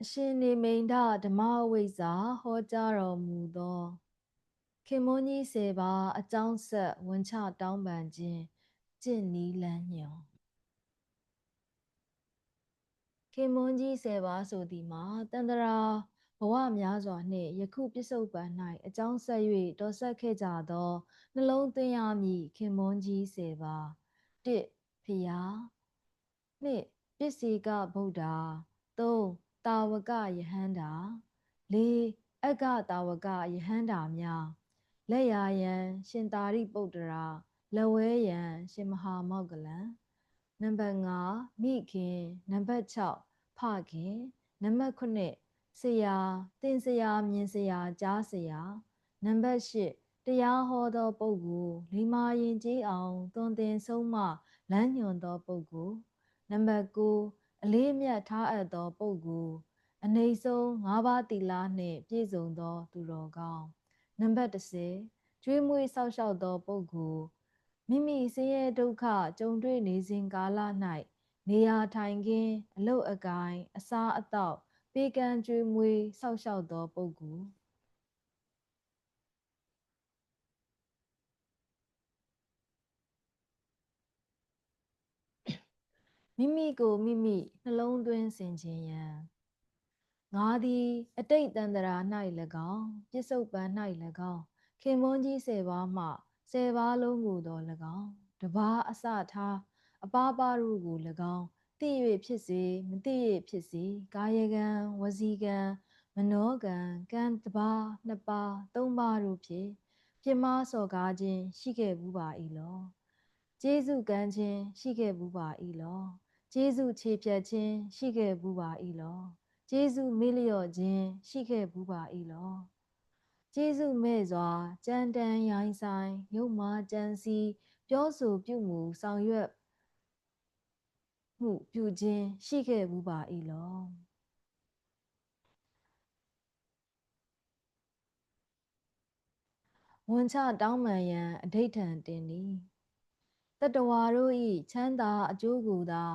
အရှင်နေမိန်ဒဓမ္မဝိဇ္ဇာဟောကြားတော်မူသောခင်မွန်းကြီး10ပါးအကြောင်းဆက်ဝန်ချတောင်းပန်ခြင်းကျင့်နည်းလမ်းညွှန်ခင်မွန်းကြီး10ပါးဆိုသည်မှာတန္တရာဘဝများစွာနှင့်ယခုပစ္စုပန်၌အကြောင်းဆက်၍တော်ဆက်ခဲ့ကြသောနှလုံးသွင်းရမည်ခင်မွန်းကြီး10ပါး1ဖျား2ပစ္စေကဗုဒ္ဓ3တာဝကယဟန္တာ4အက္ခတာဝကယဟန္တာများလက်ယာယံရှင်သာရိပုတ္တရာလက်ဝဲယံရှင်မဟာမောက္ကလံနံပါတ်5မိခင်နံပါတ်6ဖခင်နံပါတ်9ဆရာတင်ဆရာမြင်ဆရာကြားဆရာနံပါတ်8တရားဟောသောပုဂ္ဂိုလ်လိမ္မာရင်ကျေးအောင်သွန်သင်ဆုံးမလမ်းညွှန်သောပုဂ္ဂိုလ်နံပါတ်9အလေးအမြတ်ထားအပ်သောပုဂ္ဂိုလ်အနိမ့်ဆုံး၅ပါးသီလနှင့်ပြည့်စုံသောသူတော်ကောင်းနံပါတ်10ကျွေးမွေးစောင့်ရှောက်သောပုဂ္ဂိုလ်မိမိဆင်းရဲဒုက္ခကြုံတွေ့နေစဉ်ကာလ၌နေရာထိုင်ခင်းအလုပ်အကိုင်အစားအသောက်ပေးကမ်းကျွေးမွေးစောင့်ရှောက်သောပုဂ္ဂိုလ်မိမိကိုမိမိနှလုံးသွင်းဆင်ခြင်ရန်ငါသည်အတိတ်တန္တရာ၌၎င်းပစ္စုပန်၌၎င်းခင်မွန်းကြီး10ပါးမှ10ပါးလုံးကိုသော၎င်းတပါးအစထားအပါးပါးတို့ကို၎င်းသိ၍ဖြစ်စေမသိ၍ဖြစ်စေကာယကံဝစီကံမနောကံကံတပါး2ပါး3ပါးတို့ဖြင့်ပြစ်မှားစော်ကားခြင်းရှိခဲ့ဘူးပါ၏လောကျေးဇူးကမ်းခြင်းရှိခဲ့ဘူးပါ၏လောကျေးဇူးချေဖျက်ခြင်းရှိခဲ့ဘူးပါ၏လောကျေးဇူးမေ့လျော့ခြင်းရှိခဲ့ဘူးပါ၏လောကျေးဇူးမဲ့စွာကြမ်းတမ်းရိုင်းဆိုင်ယုတ်မာကြံစည်ပြောဆိုပြုမှုဆောင်ရွက်မှုပြုခြင်းရှိခဲ့ဘူးပါ၏လောဝန်ချတောင်းပန်ရန်အဓိဋ္ဌာန်တင်သည်တတဝါတို့၏ချမ်းသာအကျိုးကိုသာ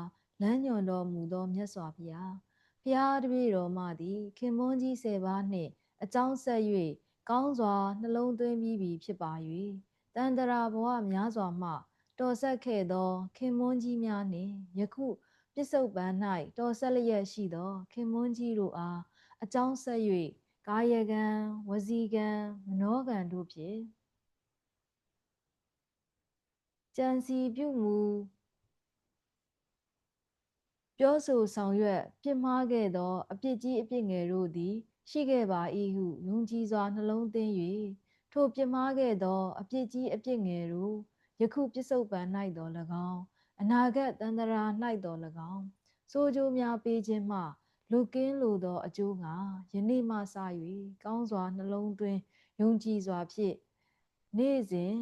လမ်းညွှန်တော်မူသောမြတ်စွာဘုရားဖျားတပည့်တော်မသည်ခင်မွန်းကြီး10ပါးနှင့်အကြောင်းဆက်၍ကောင်းစွာနှလုံးသွင်းပြီးပြီဖြစ်ပါ၍တန္တရာဘဝများစွာမှတော်ဆက်ခဲ့သောခင်မွန်းကြီးများနှင့်ယခုပစ္စုပန်၌တော်ဆက်လျက်ရှိသောခင်မွန်းကြီးတို့အားအကြောင်းဆက်၍ကာယကံဝစီကံမနောကံတို့ဖြင့်ကြံစည်ပြုမူပြောဆိုဆောင်ရွက်ပြစ်မှားခဲ့သောအပြစ်ကြီးအပြစ်ငယ်တို့သည်ရှိခဲ့ပါ၏ဟုယုံကြည်စွာနှလုံးသွင်း၍ထိုပြစ်မှားခဲ့သောအပြစ်ကြီးအပြစ်ငယ်တို့ယခုပစ္စုပန်၌တော်၎င်းအနာဂတ်တန္တရာ၌တော်၎င်းဆိုးကျိုးများပေးခြင်းမှလွတ်ကင်းလိုသောအကျိုးငါယနေ့မှစ၍ကောင်းစွာနှလုံးသွင်းယုံကြည်စွာဖြင့်နေ့စဉ်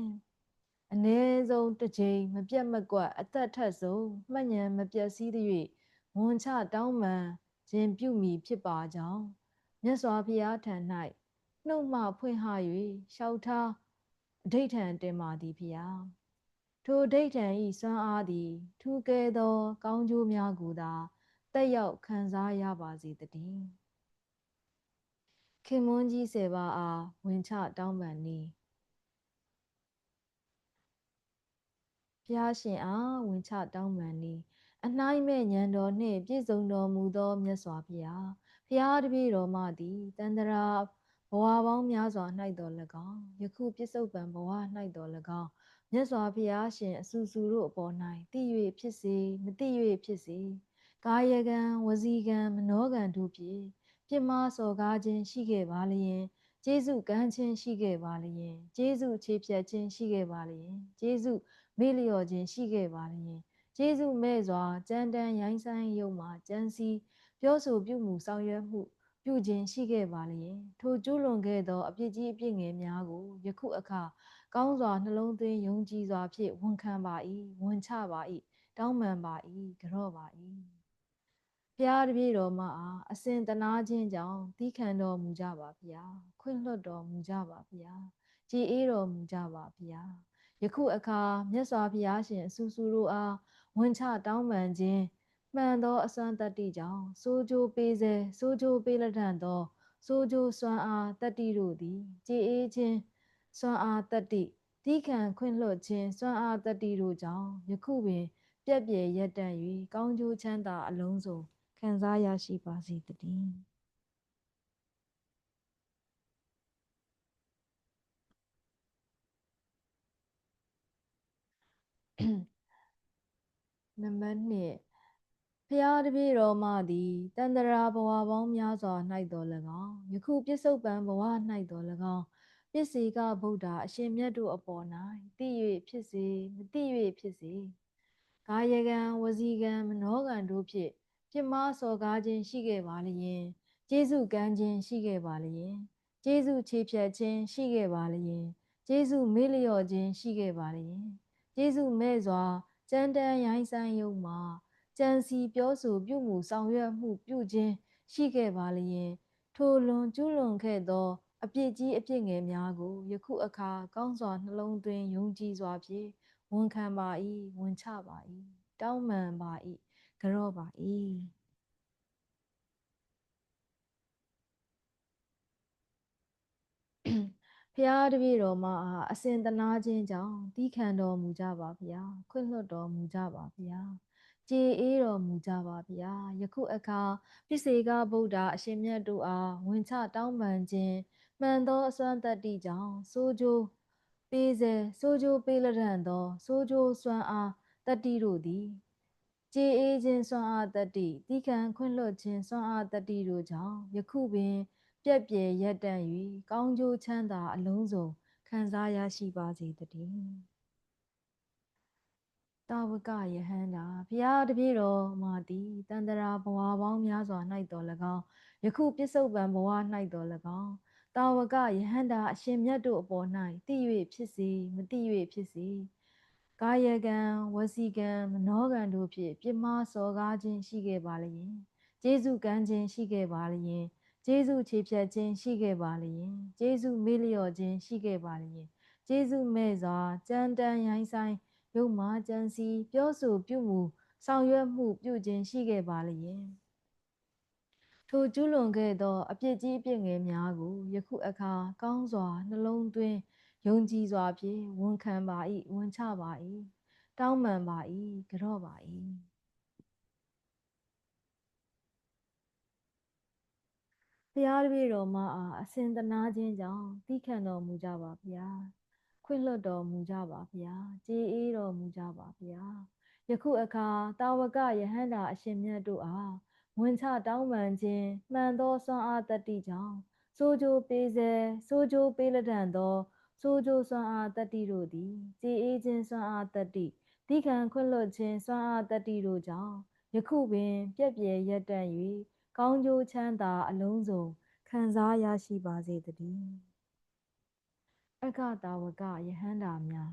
အနည်းဆုံးတစ်ကြိမ်မပြတ်မကွက်အသက်ထက်ဆုံးမှတ်ဉာဏ်မပျက်စီးသရွေ့ဝန်ချတောင်းပန်ခြင်းပြုမည်ဖြစ်ပါကြောင်းမြတ်စွာဘုရားထံ၌နှုတ်မှဖွင့်ဟ၍လျှောက်ထားအဓိဋ္ဌာန်တင်ပါသည်ဖျားထိုအဓိဋ္ဌာန်၏စွမ်းအားသည်ထူးကဲသောကောင်းကျိုးများကိုသာတက်ရောက်ခံစားရပါစေတည်းခင်မွန်းကြီး10ပါးအားဝန်ချတောင်းပန်နည်းဘုရားရှင်အားဝန်ချတောင်းပန်နည်းအနှိုင်းမဲ့ဉာဏ်တော်နှင့်ပြည့်စုံတော်မူသောမြတ်စွာဘုရားဘုရားတပည့်တော်မသည်တန္တရာဘဝပေါင်းများစွာ၌တော်၎င်းယခုပစ္စုပန်ဘဝ၌တော်၎င်းမြတ်စွာဘုရားရှင်အဆူဆူတို့အပေါ်၌သိ၍ဖြစ်စေမသိ၍ဖြစ်စေကာယကံဝစီကံမနောကံတို့ဖြင့်ပြစ်မှားစော်ကားခြင်းရှိခဲ့ပါလျင်ကျေးဇူးကမ်းခြင်းရှိခဲ့ပါလျင်ကျေးဇူးချေဖျက်ခြင်းရှိခဲ့ပါလျင်ကျေးဇူးမေ့လျော့ခြင်းရှိခဲ့ပါလျင်ကျေးဇူးမဲ့စွာကြမ်းတမ်းရိုင်းဆိုင်ယုံမှကြံစည်ပြောဆိုပြုမှုဆောင်ရွက်မှုပြုခြင်းရှိခဲ့ပါလျင်ထိုကျူးလွန်ခဲ့သောအပြစ်ကြီးအပြစ်ငယ်များကိုယခုအခါကောင်းစွာနှလုံးသွင်းယုံကြည်စွာဖြင့်ဝန်ခံပါ၏ဝန်ချပါ၏တောင်းပန်ပါ၏ကြော့ပါ၏ဖျားတပည့်တော်မအားအစဉ်တနာခြင်းကြောင့်သီးခံတော်မူကြပါဗျာခွင့်လွှတ်တော်မူကြပါဗျာကြည်အေးတော်မူကြပါဗျာယခုအခါမြတ်စွာဘုရားရှင်အဆူဆူတို့အားဝန်ချတောင်းပန်ခြင်း မှန်သောအစွမ်းတတ္တိကြောင့်စိုးကျိုးပေးစေစိုးကျိုးပေးလက်ထံသောစိုးကျိုးစွမ်းအားတတ္တိတို့သည်ကြည်အေးခြင်းစွမ်းအားတတ္တိသီးခံခွင့်လွှတ်ခြင်းစွမ်းအားတတ္တိတို့ကြောင့်ယခုပင်ပြက်ပြယ်ရပ်တန့်၍ကောင်းကျိုးချမ်းသာအလုံးစုံခံစားရရှိပါစေတည်းနံပါတ်2ဖျားတပည့်တော်မှသည်တန္တရာဘဝပေါင်းများစွာ၌တော်၎င်းယခုပြစ္ဆုတ်ပံဘဝ၌တော်၎င်းပစ္စေကဗုဒ္ဓအရှင်မြတ်တို့အပေါ်၌သိ၍ဖြစ်စေမသိ၍ဖြစ်စေကာယကံဝစီကံမနောကံတို့ဖြင့်ပြစ်မှားစော်ကားခြင်းရှိခဲ့ပါလျင်ကျေးဇူးကမ်းခြင်းရှိခဲ့ပါလျင်ကျေးဇူးချေဖြတ်ခြင်းရှိခဲ့ပါလျင်ကျေးဇူးမေ့လျော့ခြင်းရှိခဲ့ပါလျင်ကျေးဇူးမဲ့စွာကြမ်းတမ်းရိုင်းဆိုင်ယုံမှာကြံစီပြောဆိုပြုမှုဆောင်ရွက်မှုပြုခြင်းရှိခဲ့ပါလျင်ထိုလွန်ကျူးလွန်ခဲ့သောအပြစ်ကြီးအပြစ်ငယ်များကိုယခုအခါကောင်းစွာနှလုံးသွင်းယုံကြည်စွာဖြင့်ဝန်ခံပါ၏ဝန်ချပါ၏တောင်းပန်ပါ၏ကြော့ပါ၏ဖျားတပည့်တော်မှာအစဉ်တနာခြင်းကြောင့်သီးခံတော်မူကြပါဗျာခွင့်လွှတ်တော်မူကြပါဗျာကြေအေးတော်မူကြပါဗျာယခုအခါပစ္စေကဗုဒ္ဓအရှင်မြတ်တို့အားဝန်ချတောင်းပန်ခြင်းမှန်သောအစွမ်းတတ္တိကြောင့်စိုးကျိုးပေးစေစိုးကျိုးပေးလက်ထံသောစိုးကျိုးစွမ်းအားတတ္တိတို့သည်ကြေအေးခြင်းစွမ်းအားတတ္တိသီးခံခွင့်လွှတ်ခြင်းစွမ်းအားတတ္တိတို့ကြောင့်ယခုပင်ပြက်ပြယ်ရပ်တန့်၍ကောင်းကျိုးချမ်းသာအလုံးစုံခံစားရရှိပါစေတည်းတာဝကယဟန္တာဘုရားတပည့်တော်မှာသည်တန္တရာဘဝပေါင်းများစွာ၌တော်၎င်းယခုပြစ္ဆုတ်ပံဘဝ၌တော်၎င်းတာဝကယဟန္တာအရှင်မြတ်တို့အပေါ်၌သိ၍ဖြစ်စေမသိ၍ဖြစ်စေကာယကံဝစီကံမနောကံတို့ဖြင့်ပြစ်မှားစော်ကားခြင်းရှိခဲ့ပါလျင်ကျေးဇူးကမ်းခြင်းရှိခဲ့ပါလျင်ကျေးဇူးချေဖြတ်ခြင်းရှိခဲ့ပါလျင်ကျေးဇူးမေ့လျော့ခြင်းရှိခဲ့ပါလျင်ကျေးဇူးမဲ့စွာကြမ်းတမ်းရိုင်းဆိုင်ယုံမှကြံစီပြောဆိုပြုမှုဆောင်ရွက်မှုပြုခြင်းရှိခဲ့ပါလျင်ထိုကျူးလွန်ခဲ့သောအပြစ်ကြီးအပြစ်ငယ်များကိုယခုအခါကောင်းစွာနှလုံးသွင်းယုံကြည်စွာဖြင့်ဝန်ခံပါ၏ဝန်ချပါ၏တောင်းပန်ပါ၏ကြော့ပါ၏ဘုရားတပည့်တော်မှာအစဉ်တနာခြင်းကြောင့်သီးခံတော်မူကြပါဗျာခွင့်လွှတ်တော်မူကြပါဗျာကြေအေးတော်မူကြပါဗျာယခုအခါတာဝကယဟန္တာအရှင်မြတ်တို့အားဝန်ချတောင်းပန်ခြင်းမှန်သောစွမ်းအားတတ္တိကြောင့်စိုးကျိုးပေးစေစိုးကျိုးပေးလက်ထံသောစိုးကျိုးစွမ်းအားတတ္တိတို့သည်ကြေအေးခြင်းစွမ်းအားတတ္တိသီးခံခွင့်လွှတ်ခြင်းစွမ်းအားတတ္တိတို့ကြောင့်ယခုပင်ပြက်ပြယ်ရပ်တန့်၍ကောင်းကျိုးချမ်းသာအလုံးစုံခံစားရရှိပါစေတည်းအက္ခတာဝကယဟန္တာများ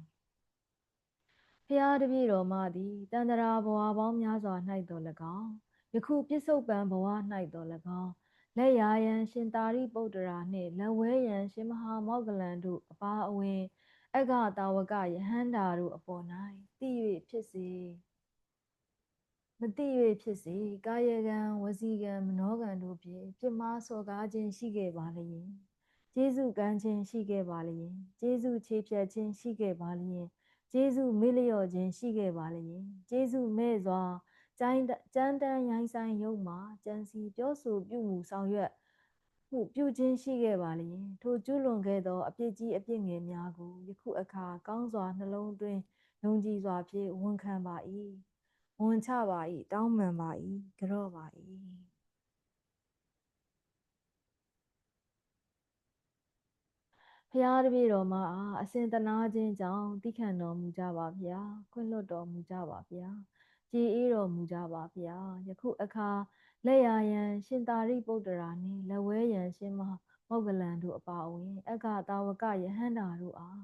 ဖျားတပည့်တော်မှသည်တန္တရာဘဝပေါင်းများစွာ၌တော်၎င်းယခုပြစ္ဆုတ်ပံဘဝ၌တော်၎င်းလက်ရာယံရှင်သာရိပုတ္တရာနှင့်လက်ဝဲယံရှင်မဟာမောဂလန်တို့အပါအဝင်အက္ခတာဝကယဟန္တာတို့အပေါ်၌သိ၍ဖြစ်စေမသိ၍ဖြစ်စေကာယကံဝစီကံမနောကံတို့ဖြင့်ပြစ်မှားစော်ကားခြင်းရှိခဲ့ပါလျင်ကျေးဇူးကမ်းခြင်းရှိခဲ့ပါလျင်ကျေးဇူးချေဖြတ်ခြင်းရှိခဲ့ပါလျင်ကျေးဇူးမေ့လျော့ခြင်းရှိခဲ့ပါလျင်ကျေးဇူးမဲ့စွာကြမ်းတမ်းရိုင်းဆိုင်ယုံမှာကြံစီပြောဆိုပြုမှုဆောင်ရွက်မှုပြုခြင်းရှိခဲ့ပါလျင်ထိုကျူးလွန်ခဲ့သောအပြစ်ကြီးအပြစ်ငယ်များကိုယခုအခါကောင်းစွာနှလုံးသွင်းယုံကြည်စွာဖြင့်ဝန်ခံပါ၏ဝန်ချပါ၏တောင်းပန်ပါ၏ကြော့ပါ၏ဖျားတပည့်တော်မှာအစဉ်တနာခြင်းကြောင့်သီးခံတော်မူကြပါဗျာခွင့်လွှတ်တော်မူကြပါဗျာကြေအေးတော်မူကြပါဗျာယခုအခါလက်ရာယံရှင်သာရိပုတ္တရာနှင့်လက်ဝဲယံရှင်မမောဂလန်တို့အပါအဝင်အက္ခတာဝကယဟန္တာတို့အား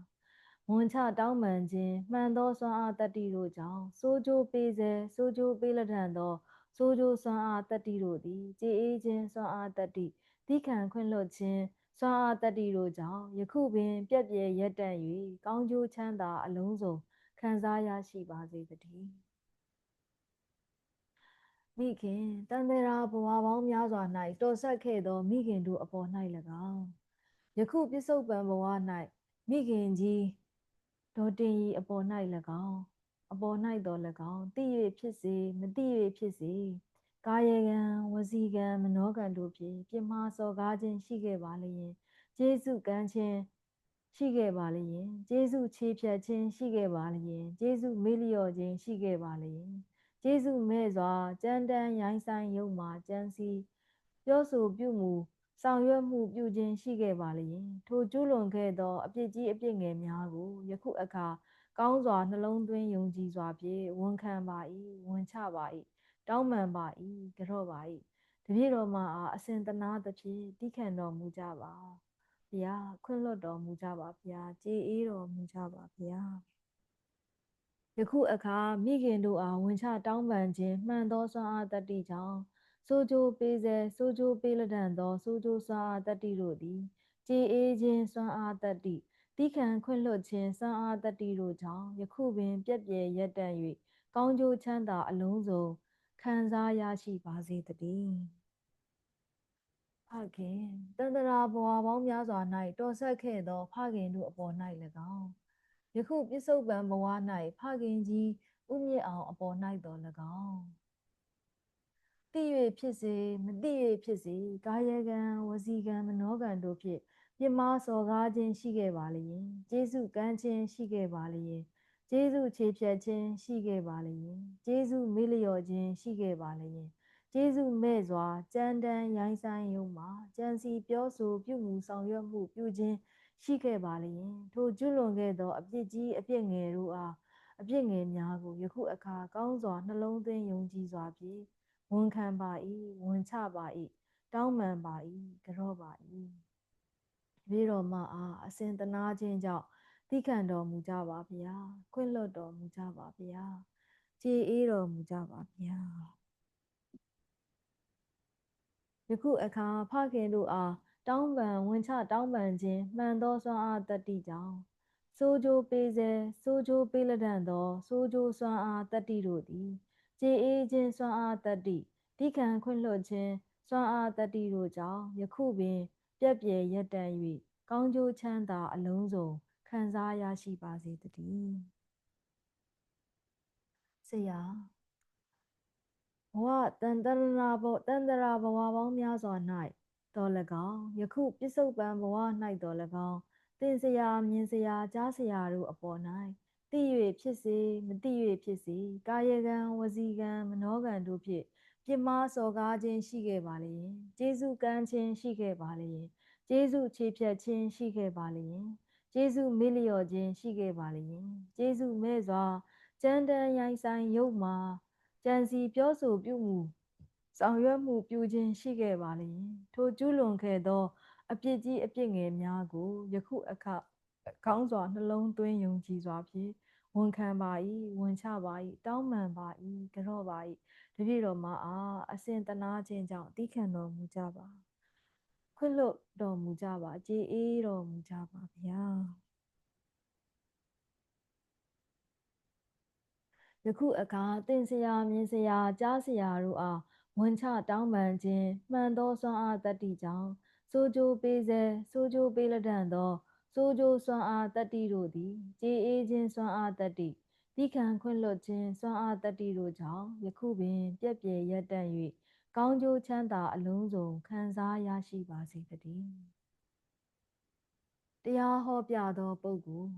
ဝန်ချတောင်းပန်ခြင်းမှန်သောစွမ်းအားတတ္တိတို့ကြောင့်စိုးကျိုးပေးစေစိုးကျိုးပေးလက်ထံသောစိုးကျိုးစွမ်းအားတတ္တိတို့သည်ကြေအေးခြင်းစွမ်းအားတတ္တိသီးခံခွင့်လွှတ်ခြင်းစွမ်းအားတတ္တိတို့ကြောင့်ယခုပင်ပြက်ပြယ်ရပ်တန့်၍ကောင်းကျိုးချမ်းသာအလုံးစုံခံစားရရှိပါစေတည်း မိခင်တန်တရာဘဝပေါင်းများစွာ၌တော်ဆက်ခဲ့သောမိခင်တို့အပေါ်၌၎င်းယခုပြစ္ဆုတ်ပံဘဝ၌မိခင်ကြီးဒေါ်တင်ရီအပေါ်၌၎င်းအပေါ်၌တော်၎င်းသိ၍ဖြစ်စေမသိ၍ဖြစ်စေကာယကံဝစီကံမနောကံတို့ဖြင့်ပြစ်မှားစော်ကားခြင်းရှိခဲ့ပါလျင်ကျေးဇူးကမ်းခြင်းရှိခဲ့ပါလျင်ကျေးဇူးချေဖြတ်ခြင်းရှိခဲ့ပါလျင်ကျေးဇူးမေ့လျော့ခြင်းရှိခဲ့ပါလျင်ကျေးဇူးမဲ့စွာကြမ်းတမ်းရိုင်းဆိုင်ရုံမှကြံစီပြောဆိုပြုမူဆောင်ရွက်မှုပြုခြင်းရှိခဲ့ပါလျင်ထိုကျူးလွန်ခဲ့သောအပြစ်ကြီးအပြစ်ငယ်များကိုယခုအခါကောင်းစွာနှလုံးသွင်းယုံကြည်စွာဖြင့်ဝန်ခံပါ၏ဝန်ချပါ၏တောင်းပန်ပါ၏ကြော့ပါ၏တပည့်တော်မှာအစဉ်သနာသဖြင့်တိခံတော်မူကြပါဘုရားခွင့်လွှတ်တော်မူကြပါဘုရားကြေးအေးတော်မူကြပါဘုရားယခုအခါမိခင်တို့အားဝန်ချတောင်းပန်ခြင်းမှန်သောစွမ်းအားတတ္တိကြောင့်ဆိုကြိုးပေးစေဆိုကြိုးပေးလက်တန်သောဆိုကြိုးစွမ်းအားတတ္တိတို့သည်ကြေးအေးခြင်းစွမ်းအားတတ္တိတိခံခွင့်လွှတ်ခြင်းစွမ်းအားတတ္တိတို့ကြောင့်ယခုပင်ပြည့်ပြည့်ရပ်တန့်၍ကောင်းကျိုးချမ်းသာအလုံးစုံခံစားရရှိပါစေတည်းဖခင်တန်တရာဘဝပေါင်းများစွာ၌တော်ဆက်ခဲ့သောဖခင်တို့အပေါ်၌၎င်းယခုပြစ္ဆုတ်ပံဘဝ၌ဖခင်ကြီးဥမြင့်အောင်အပေါ်၌တော်၎င်းသိ၍ဖြစ်စေမသိ၍ဖြစ်စေကာယကံဝစီကံမနောကံတို့ဖြင့်ပြစ်မှားစော်ကားခြင်းရှိခဲ့ပါလျင်ကျေးဇူးကမ်းခြင်းရှိခဲ့ပါလျင်ကျေးဇူးချေဖြတ်ခြင်းရှိခဲ့ပါလျင်ကျေးဇူးမေ့လျော့ခြင်းရှိခဲ့ပါလျင်ကျေးဇူးမဲ့စွာကြမ်းတမ်းရိုင်းဆိုင်ရုံမှကြံစီပြောဆိုပြုမှုဆောင်ရွက်မှုပြုခြင်းရှိခဲ့ပါလျင်ထိုကျူးလွန်ခဲ့သောအပြစ်ကြီးအပြစ်ငယ်တို့အားအပြစ်ငယ်များကိုယခုအခါကောင်းစွာနှလုံးသွင်းယုံကြည်စွာဖြင့်ဝန်ခံပါ၏ဝန်ချပါ၏တောင်းပန်ပါ၏ကြော့ပါ၏တပည့်တော်မအားအစဉ်သနာခြင်းကြောင့်သီးခံတော်မူကြပါဗျာခွင့်လွှတ်တော်မူကြပါဗျာကြေးအေးတော်မူကြပါဗျာယခုအခါဖခင်တို့အားတောင်းပန်ဝန်ချတောင်းပန်ခြင်းမှန်သောစွမ်းအားတတ္တိကြောင့်ဆိုကြိုးပေးစေဆိုကြိုးပေးလက်တန်သောဆိုကြိုးစွမ်းအားတတ္တိတို့သည်ကြေးအေးခြင်းစွမ်းအားတတ္တိတိခံခွင့်လွှတ်ခြင်းစွမ်းအားတတ္တိတို့ကြောင့်ယခုပင်ပြည့်ပြည့်ရပ်တန့်၍ကောင်းကျိုးချမ်းသာအလုံးစုံခံစားရရှိပါစေတည်းဆရာဘဝတန်တရာဘဝပေါင်းများစွာ၌တော်၎င်းယခုပြစ္ဆုတ်ပံဘဝ၌တော်၎င်းသင်စရာမြင်စရာကြားစရာတို့အပေါ်၌သိ၍ဖြစ်စေမသိ၍ဖြစ်စေကာယကံဝစီကံမနောကံတို့ဖြင့်ပြစ်မှားစော်ကားခြင်းရှိခဲ့ပါလျင်ကျေးဇူးကမ်းခြင်းရှိခဲ့ပါလျင်ကျေးဇူးချေဖြတ်ခြင်းရှိခဲ့ပါလျင်ကျေးဇူးမေ့လျော့ခြင်းရှိခဲ့ပါလျင်ကျေးဇူးမဲ့စွာကြမ်းတမ်းရိုင်းဆိုင်ရုပ်မှာကြံစီပြောဆိုပြုမှုဆောင်ရွက်မှုပြုခြင်းရှိခဲ့ပါလျင်ထိုကျူးလွန်ခဲ့သောအပြစ်ကြီးအပြစ်ငယ်များကိုယခုအခါကောင်းစွာနှလုံးသွင်းယုံကြည်စွာဖြင့်ဝန်ခံပါ၏ဝန်ချပါ၏တောင်းပန်ပါ၏ကြော့ပါ၏တပည့်တော်မအားအစဉ်သနာခြင်းကြောင့်သီးခံတော်မူကြပါခွင့်လွှတ်တော်မူကြပါကြေးအေးတော်မူကြပါဗျာယခုအခါသင်စရာမြင်စရာကြားစရာတို့အားဝန်ချတောင်းပန်ခြင်းမှန်သောစွမ်းအားတတ္တိကြောင့်ဆိုကြိုးပေးစေဆိုကြိုးပေးလက်တန်သောဆိုကြိုးစွမ်းအားတတ္တိတို့သည်ကြေးအေးခြင်းစွမ်းအားတတ္တိတိခံခွင့်လွှတ်ခြင်းစွမ်းအားတတ္တိတို့ကြောင့်ယခုပင်ပြည့်ပြည့်ရပ်တန့်၍ကောင်းကျိုးချမ်းသာအလုံးစုံခံစားရရှိပါစေတည်းတရားဟောပြသောပုဂ္ဂိုလ်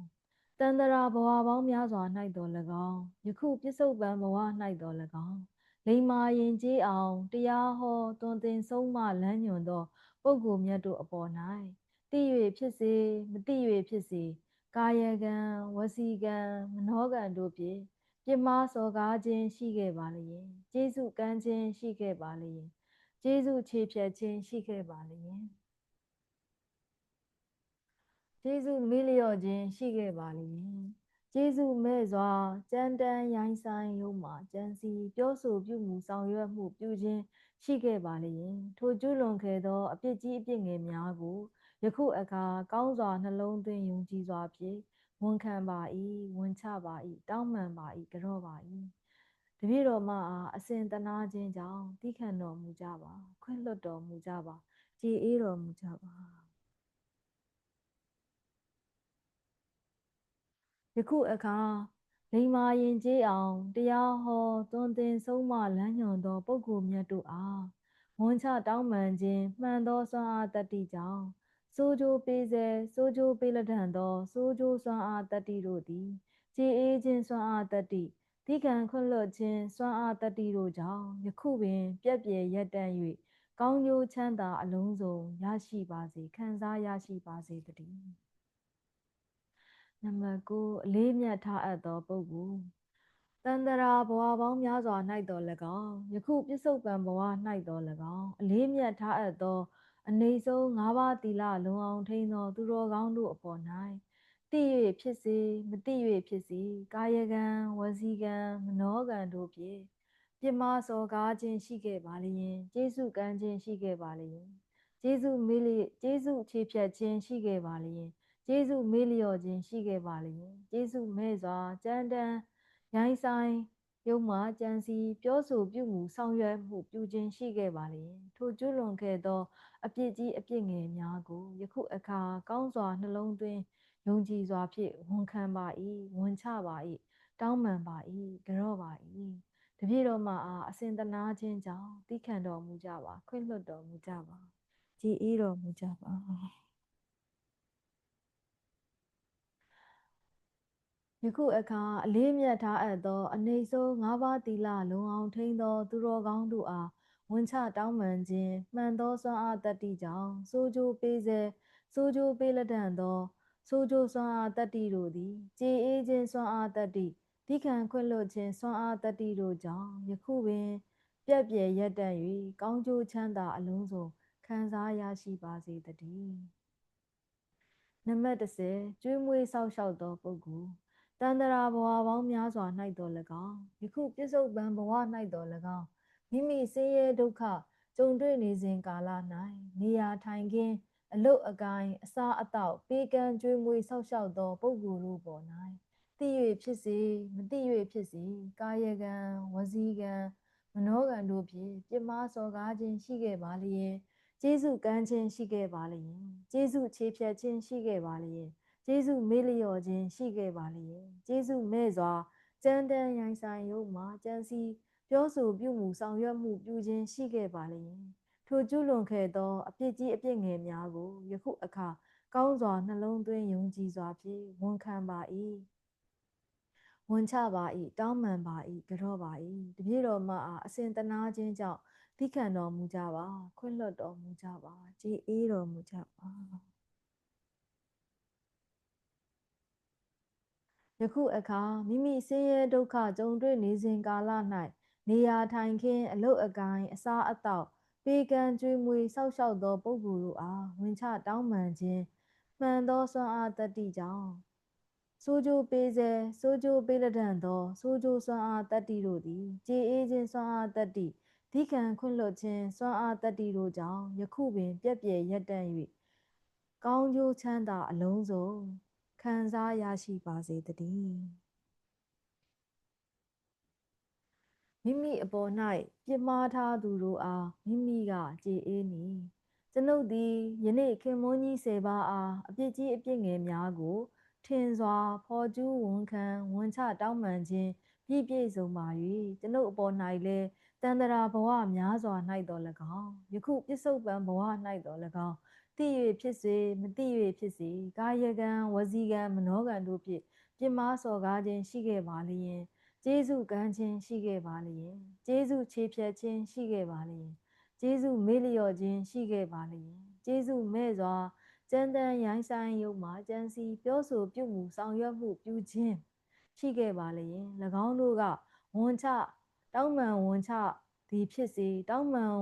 တန်တရာဘဝပေါင်းများစွာ၌တော်၎င်းယခုပြစ္ဆုတ်ပံဘဝ၌တော်၎င်းလိမ္မာရင်ကျေးအောင်တရားဟောသွန်သင်ဆုံးမလမ်းညွှန်သောပုဂ္ဂိုလ်မြတ်တို့အပေါ်၌သိ၍ဖြစ်စေမသိ၍ဖြစ်စေကာယကံဝစီကံမနောကံတို့ဖြင့်ပြစ်မှားစော်ကားခြင်းရှိခဲ့ပါလျင်ကျေးဇူးကမ်းခြင်းရှိခဲ့ပါလျင်ကျေးဇူးချေဖြတ်ခြင်းရှိခဲ့ပါလျင်ကျေးဇူးမေ့လျော့ခြင်းရှိခဲ့ပါလျင်ကျေးဇူးမဲ့စွာကြမ်းတမ်းရိုင်းဆိုင်ရုံမှကြံစီပြောဆိုပြုမှုဆောင်ရွက်မှုပြုခြင်းရှိခဲ့ပါလျင်ထိုကျူးလွန်ခဲ့သောအပြစ်ကြီးအပြစ်ငယ်များကိုယခုအခါကောင်းစွာနှလုံးသွင်းယုံကြည်စွာဖြင့်ဝန်ခံပါ၏ဝန်ချပါ၏တောင်းပန်ပါ၏ကြော့ပါ၏ တပည့်တော်မအားအစဉ်တနာခြင်းကြောင့်သီးခံတော်မူကြပါခွင့်လွှတ်တော်မူကြပါကြည်အေးတော်မူကြပါယခုအခါလိမ္မာရင်ကျေးအောင်တရားဟောသွန်သင်ဆုံးမလမ်းညွှန်သောပုဂ္ဂိုလ်မြတ်တို့အားဝန်ချတောင်းပန်ခြင်းမှန်သောစွမ်းအားတတ္တိကြောင့်စိုးကြိုးပေးစေစိုးကြိုးပေးလက်ထံသောစိုးကြိုးစွမ်းအားတတ္တိတို့သည်ကြည်အေးခြင်းစွမ်းအားတတ္တိသီးခံခွင့်လွှတ်ခြင်းစွမ်းအားတတ္တိတို့ကြောင့်ယခုပင်ပြည့်ပြည့်ရပ်တန့်၍ကောင်းကျိုးချမ်းသာအလုံးစုံရရှိပါစေခံစားရရှိပါစေတည်းနံပါတ်9အလေးမြတ်ထားအပ်သောပုဂ္ဂိုလ်တန္တရာဘဝပေါင်းများစွာ၌တော်၎င်းယခုပြစ္ဆုတ်ပံဘဝ၌တော်၎င်းအလေးမြတ်ထားအပ်သောအနေဆုံး၅ပါးသီလလုံအောင်ထိန်းသောသူတော်ကောင်းတို့အပေါ်၌သိ၍ဖြစ်စေမသိ၍ဖြစ်စေကာယကံဝစီကံမနောကံတို့ဖြင့်ပြစ်မှားစော်ကားခြင်းရှိခဲ့ပါလျင်ကျေးဇူးကမ်းခြင်းရှိခဲ့ပါလျင်ကျေးဇူးချေဖြတ်ခြင်းရှိခဲ့ပါလျင်ကျေးဇူးမေ့လျော့ခြင်းရှိခဲ့ပါလျင်ကျေးဇူးမဲ့စွာကြမ်းတမ်းရိုင်းဆိုင်ယုံမှကြံစီပြောဆိုပြုမှုဆောင်ရွက်မှုပြုခြင်းရှိခဲ့ပါလျင်ထိုကျူးလွန်ခဲ့သောအပြစ်ကြီးအပြစ်ငယ်များကိုယခုအခါကောင်းစွာနှလုံးသွင်းယုံကြည်စွာဖြင့်ဝန်ခံပါ၏ဝန်ချပါ၏တောင်းပန်ပါ၏ကြော့ပါ၏တပည့်တော်မှာအားအစဉ်တနာခြင်းကြောင့်သီးခံတော်မူကြပါခွင့်လွှတ်တော်မူကြပါကြည်အေးတော်မူကြပါယခုအခါအလေးမြတ်ထားအပ်သောအနေဆုံး၅ပါးသီလလုံအောင်ထိန်းသောသူတော်ကောင်းတို့အားဝန်ချတောင်းပန်ခြင်းမှန်သောစွမ်းအားတတ္တိကြောင့်စိုးကြိုးပေးစေစိုးကြိုးပေးလက်ထံသောစိုးကြိုးစွမ်းအားတတ္တိတို့သည်ကြည်အေးခြင်းစွမ်းအားတတ္တိသီးခံခွင့်လွှတ်ခြင်းစွမ်းအားတတ္တိတို့ကြောင့်ယခုပင်ပြည့်ပြည့်ရပ်တန့်၍ကောင်းကျိုးချမ်းသာအလုံးစုံခံစားရရှိပါစေတည်းနံပါတ်10ကျွေးမွေးစောင့်ရှောက်သောပုဂ္ဂိုလ်တန္တရာဘဝပေါင်းများစွာ၌တော်၎င်းယခုပြစ္ဆုတ်ပံဘဝ၌တော်၎င်းမိမိဆင်းရဲဒုက္ခကြုံတွေ့နေစဉ်ကာလ၌နေရာထိုင်ခင်းအလုတ်အကိုင်းအစားအသောက်ပေးကမ်းကျွေးမွေးစောင့်ရှောက်သောပုဂ္ဂိုလ်တို့ပေါ်၌သိ၍ဖြစ်စေမသိ၍ဖြစ်စေကာယကံဝစီကံမနောကံတို့ဖြင့်ပြစ်မှားစော်ကားခြင်းရှိခဲ့ပါလျင်ကျေးဇူးကမ်းခြင်းရှိခဲ့ပါလျင်ကျေးဇူးချေဖြတ်ခြင်းရှိခဲ့ပါလျင်ကျေးဇူးမေ့လျော့ခြင်းရှိခဲ့ပါလျင်ကျေးဇူးမဲ့စွာကြမ်းတမ်းရိုင်းဆိုင်ရုံမှကြံစီပြောဆိုပြုမှုဆောင်ရွက်မှုပြုခြင်းရှိခဲ့ပါလျင်ထိုကျူးလွန်ခဲ့သောအပြစ်ကြီးအပြစ်ငယ်များကိုယခုအခါကောင်းစွာနှလုံးသွင်းယုံကြည်စွာဖြင့်ဝန်ခံပါ၏ဝန်ချပါ၏တောင်းပန်ပါ၏ကြော့ပါ၏တပည့်တော်မအားအစဉ်တနာခြင်းကြောင့်သီးခံတော်မူကြပါခွင့်လွှတ်တော်မူကြပါကြည်အေးတော်မူကြပါယခုအခါမိမိဆင်းရဲဒုက္ခကြုံတွေ့နေစဉ်ကာလ၌နေရာထိုင်ခင်းအလုတ်အကိုင်းအစားအသောက်ပေးကမ်းကျွေးမွေးစောင့်ရှောက်သောပုဂ္ဂိုလ်တို့အားဝန်ချတောင်းပန်ခြင်းမှန်သောစွမ်းအားတတ္တိကြောင့်စိုးကြိုးပေးစေစိုးကြိုးပေးလက်ထံသောစိုးကြိုးစွမ်းအားတတ္တိတို့သည်ကြည်အေးခြင်းစွမ်းအားတတ္တိသီးခံခွင့်လွှတ်ခြင်းစွမ်းအားတတ္တိတို့ကြောင့်ယခုပင်ပြည့်ပြည့်ရပ်တန့်၍ကောင်းကျိုးချမ်းသာအလုံးစုံခံစားရရှိပါစေတည်းမိမိအပေါ်၌ပြစ်မှားထားသူတို့အားမိမိကကြေအေးနီကျွန်ုပ်သည်ယနေ့ခင်မွန်းကြီး10ပါးအားအပြစ်ကြီးအပြစ်ငယ်များကိုထင်စွာဖော်ကျူးဝန်ခံဝန်ချတောင်းပန်ခြင်းပြည့်ပြည့်စုံပါ၍ကျွန်ုပ်အပေါ်၌လည်းတန္တရာဘဝများစွာ၌တော်၎င်းယခုပြစ္ဆုတ်ပံဘဝ၌တော်၎င်းသိ၍ဖြစ်စေမသိ၍ဖြစ်စေကာယကံဝစီကံမနောကံတို့ဖြင့်ပြစ်မှားစော်ကားခြင်းရှိခဲ့ပါလျင်ကျေးဇူးကမ်းခြင်းရှိခဲ့ပါလျင်ကျေးဇူးချေဖြတ်ခြင်းရှိခဲ့ပါလျင်ကျေးဇူးမေ့လျော့ခြင်းရှိခဲ့ပါလျင်ကျေးဇူးမဲ့စွာကြမ်းတမ်းရိုင်းဆိုင်ရုံမှကြံစီပြောဆိုပြုမှုဆောင်ရွက်မှုပြုခြင်းရှိခဲ့ပါလျင်၎င်းတို့ကဝန်ချတောင်းပန်ဝန်ချသည်ဖြစ်စေတောင်းပန်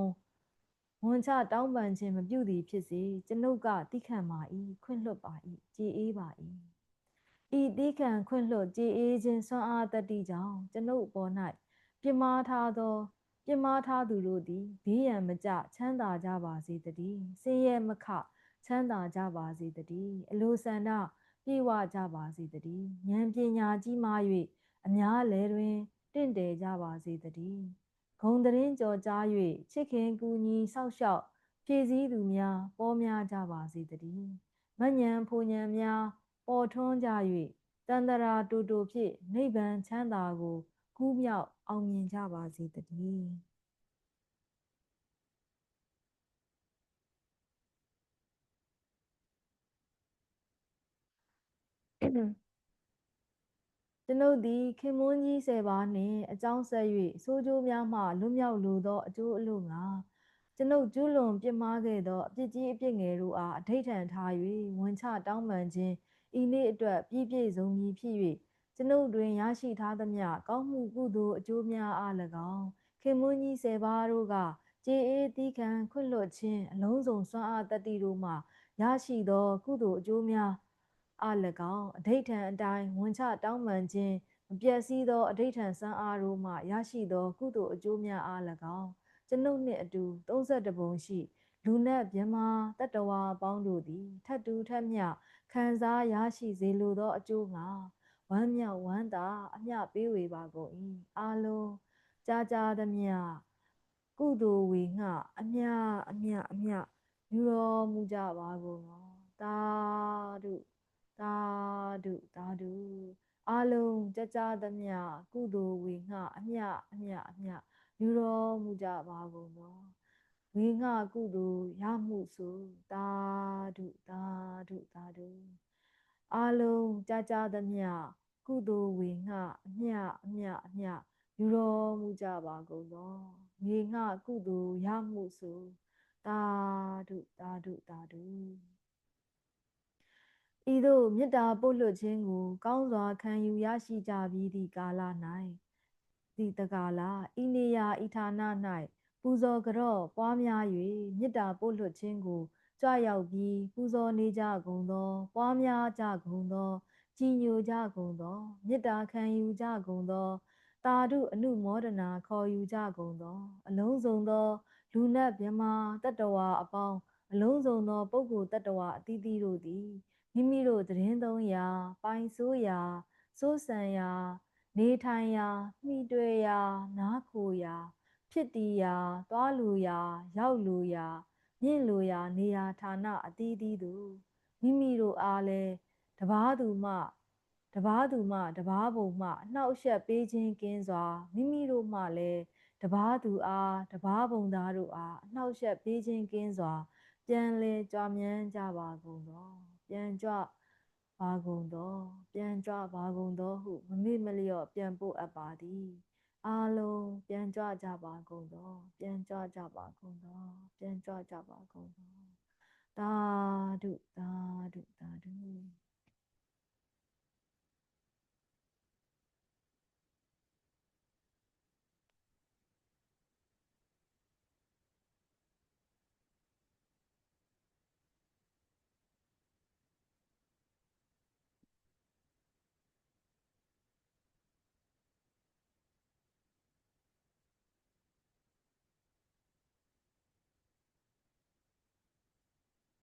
ဝန်ချတောင်းပန်ခြင်းမပြုသည်ဖြစ်စေကျွန်ုပ်ကသီးခံပါ၏ခွင့်လွှတ်ပါ၏ကြည်အေးပါ၏ဤသီးခံခွင့်လွှတ်ကြည်အေးခြင်းစွမ်းအားတတ္တိကြောင့်ကျွန်ုပ်ပေါ်၌ပြစ်မှားထားသူတို့သည်ဘေးရန်မကျချမ်းသာကြပါစေတည်းဆင်းရဲမခချမ်းသာကြပါစေတည်းအလိုဆန္ဒပြေဝကြပါစေတည်းဉာဏ်ပညာကြီးမား၍အများလည်းတွင် တင့်တယ်ကြပါစေတည်းဂုံသတင်းကြော်ကြား၍ချစ်ခင်ကူညီဆောက်ရှောက်ဖြည့်ဆည်းသူများပေါများကြပါစေတည်းမဉ္ဇဉ်ဖိုဉ္ဇဉ်များပေါ်ထွန်းကြ၍တန်တရာတူတူဖြင့်နိဗ္ဗာန်ချမ်းသာကိုကူးမြောက်အောင်မြင်ကြပါစေတည်းကျွန်ုပ်သည်ခင်မွန်းကြီး10 ပါးနှင့်အကြောင်းဆက်၍ဆိုးကျိုးများမှလွတ်မြောက်လိုသောအကျိုးအလို့ငှာကျွန်ုပ်ကျူးလွန်ပြစ်မှားခဲ့သောအပြစ်ကြီးအပြစ်ငယ်တို့အားအဓိဋ္ဌာန်ထား၍ဝန်ချတောင်းပန်ခြင်းဤနေ့အတွက်ပြည့်ပြည့်စုံမည်ဖြစ်၍ကျွန်ုပ်တွင်ရရှိထားသမျှကောင်းမှုကုသိုလ်အကျိုးများအား၎င်းခင်မွန်းကြီး10 ပါးတို့ကကျေအေးသီးခံခွင့်လွှတ်ခြင်းအလုံးစုံစွမ်းအားတတ္တိတို့မှရရှိသောကုသိုလ်အကျိုးများအား၎င်းအဓိဋ္ဌာန်အတိုင်းဝန်ချတောင်းပန်ခြင်းမပျက်စီးသောအဓိဋ္ဌာန်စွမ်းအားတို့မှရရှိသောကုသိုလ်အကျိုးများအား၎င်းကျွန်ုပ်နှင့်အတူ31ပုံရှိလူနတ်မြမတတ္တဝါအပေါင်းတို့သည်ထပ်တူထပ်မျှခံစားရရှိစေလိုသောအကျိုးငှာဝမ်းမြောက်ဝမ်းသာအမျှပေးဝေပါကုန်၏အားလုံးကြားကြားသမျှကုသိုလ်ဝေငှအမျှယူတော်မူကြပါကုန်သောသာဓုသာဓုသာဓုအားလုံးကြားကြားသမျှကုသိုလ်ဝေငှအမျှယူတော်မူကြပါကုန်သောဝေငှကုသိုလ်ရမှုဆိုသာဓုသာဓုသာဓုအားလုံးကြားကြားသမျှကုသိုလ်ဝေငှအမျှယူတော်မူကြပါကုန်သောဝေငှကုသိုလ်ရမှုဆိုသာဓုသာဓုသာဓုဤသို့မေတ္တာပို့လွှတ်ခြင်းကိုကောင်းစွာခံယူရရှိကြပြီးသည့်ကာလ၌ဤတကာလဤနေရာဤဌာန၌ပူဇော်ကြော့ပွားများ၍မေတ္တာပို့လွှတ်ခြင်းကိုကြွရောက်ပြီးပူဇော်နေကြကုန်သောပွားများကြကုန်သောကြည်ညိုကြကုန်သောမေတ္တာခံယူကြကုန်သောသာဓုအနုမောဒနာခေါ်ယူကြကုန်သောအလုံးစုံသောလူနတ်မြမတတ္တဝါအပေါင်းအလုံးစုံသောပုဂ္ဂိုလ်တတ္တဝါအသီးသီးတို့သည်မိမိတို့သတင်းသုံးရာပိုင်ဆိုးရာစိုးစံရာနေထိုင်ရာမှီတွယ်ရာနားခိုရာဖြစ်တည်ရာသွားလိုရာရောက်လိုရာမြင့်လိုရာနေရာဌာနအသီးသီးသို့မိမိတို့အားလည်းတပါးသူမှတပါးပုံမှအနှောက်အယှက်ပေးခြင်းကင်းစွာမိမိတို့မှလည်းတပါးသူအားတပါးပုံသားတို့အားအနှောက်အယှက်ပေးခြင်းကင်းစွာပြန်လည်ကြွမြန်းကြပါကုန်သောပြန်ကြွပါကုန်သောပြန်ကြွပါကုန်သောဟုမမေ့မလျော့ပြန်ပို့အပ်ပါသည်အားလုံးပြန်ကြွကြပါကုန်သောပြန်ကြွကြပါကုန်သောပြန်ကြွကြပါကုန်သောသာဓုသာဓုသာဓု